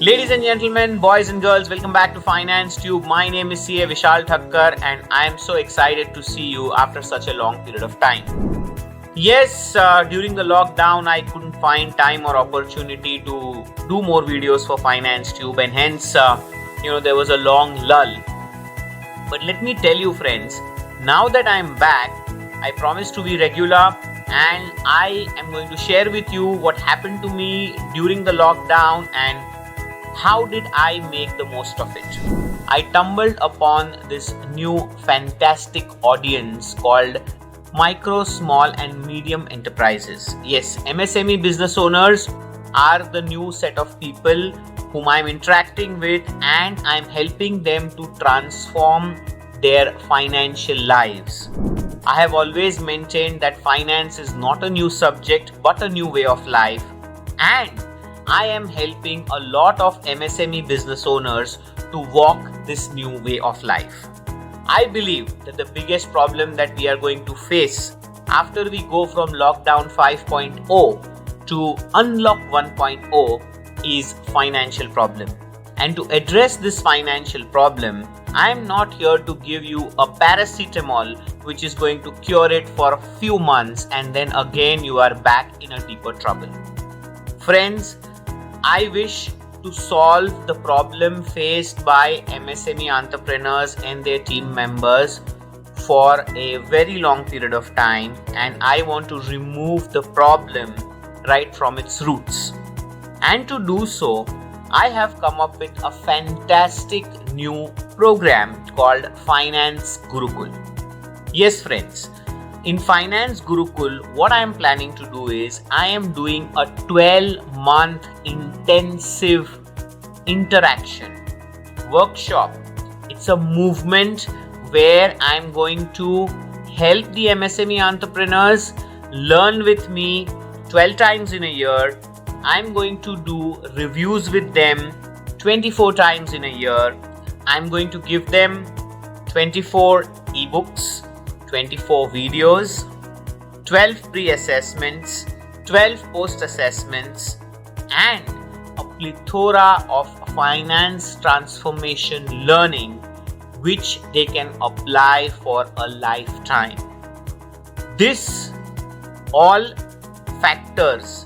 Ladies and gentlemen, boys and girls, welcome back to Finance Tube. My name is CA Vishal Thakkar and I am so excited to see you after such a long period of time. Yes, during the lockdown, I couldn't find time or opportunity to do more videos for Finance Tube, and hence, there was a long lull. But let me tell you, friends, now that I am back, I promise to be regular and I am going to share with you what happened to me during the lockdown and how did I make the most of it. I stumbled upon this new fantastic audience called micro, small and medium enterprises. Yes, MSME business owners are the new set of people whom I'm interacting with, and I'm helping them to transform their financial lives. I have always maintained that finance is not a new subject but a new way of life, and I am helping a lot of MSME business owners to walk this new way of life. I believe that the biggest problem that we are going to face after we go from lockdown 5.0 to unlock 1.0 is financial problem. And to address this financial problem, I am not here to give you a paracetamol which is going to cure it for a few months and then again you are back in a deeper trouble. Friends, I wish to solve the problem faced by MSME entrepreneurs and their team members for a very long period of time, and I want to remove the problem right from its roots. And to do so, I have come up with a fantastic new program called FINANCE GURUKUL. Yes, friends. In FINANCE GURUKUL, what I am planning to do is I am doing a 12-month intensive interaction workshop. It's a movement where I am going to help the MSME entrepreneurs learn with me 12 times in a year. I'm going to do reviews with them 24 times in a year. I'm going to give them 24 eBooks, 24 videos, 12 pre-assessments, 12 post-assessments, and a plethora of finance transformation learning which they can apply for a lifetime. This all factors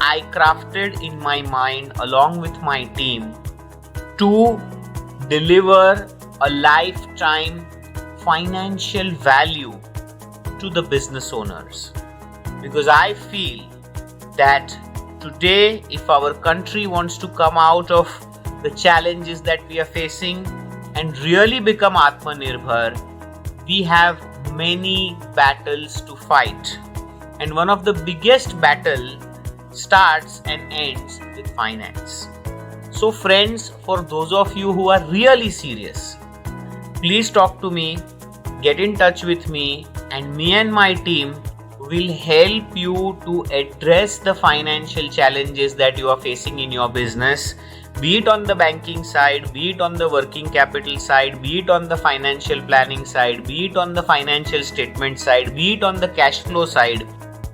I crafted in my mind along with my team to deliver a lifetime financial value to the business owners, because I feel that today if our country wants to come out of the challenges that we are facing and really become Atmanirbhar, we have many battles to fight, and one of the biggest battle starts and ends with finance. So friends, for those of you who are really serious, please talk to me, get in touch with me, and me and my team will help you to address the financial challenges that you are facing in your business, be it on the banking side, be it on the working capital side, be it on the financial planning side, be it on the financial statement side, be it on the cash flow side,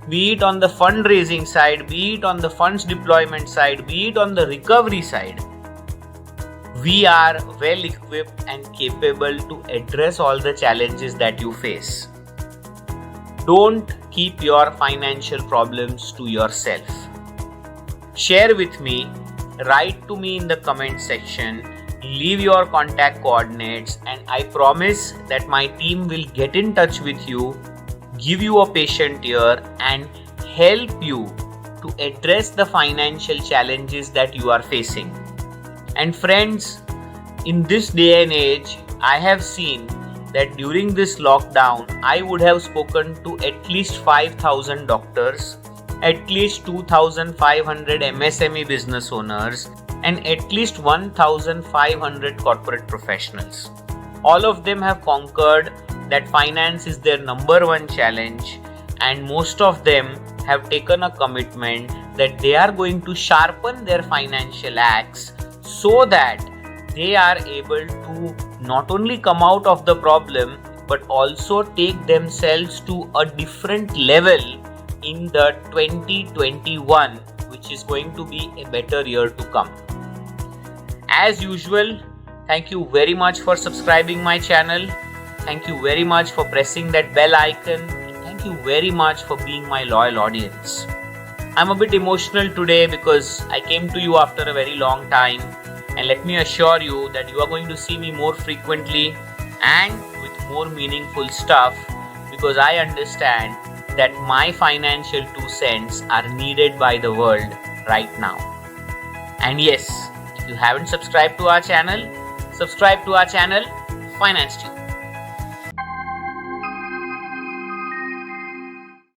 be it on the fundraising side, be it on the funds deployment side, be it on the recovery side. We are well equipped and capable to address all the challenges that you face. Don't keep your financial problems to yourself. Share with me, write to me in the comment section, leave your contact coordinates, and I promise that my team will get in touch with you, give you a patient ear, and help you to address the financial challenges that you are facing. And friends, in this day and age, I have seen that during this lockdown, I would have spoken to at least 5,000 doctors, at least 2,500 MSME business owners, and at least 1,500 corporate professionals. All of them have conquered that finance is their number one challenge, and most of them have taken a commitment that they are going to sharpen their financial axe so that they are able to not only come out of the problem but also take themselves to a different level in the 2021, which is going to be a better year to come. As usual, thank you very much for subscribing my channel. Thank you very much for pressing that bell icon. Thank you very much for being my loyal audience. I'm a bit emotional today because I came to you after a very long time, and let me assure you that you are going to see me more frequently and with more meaningful stuff, because I understand that my financial 2 cents are needed by the world right now. And yes, if you haven't subscribed to our channel, subscribe to our channel, Finance Tube.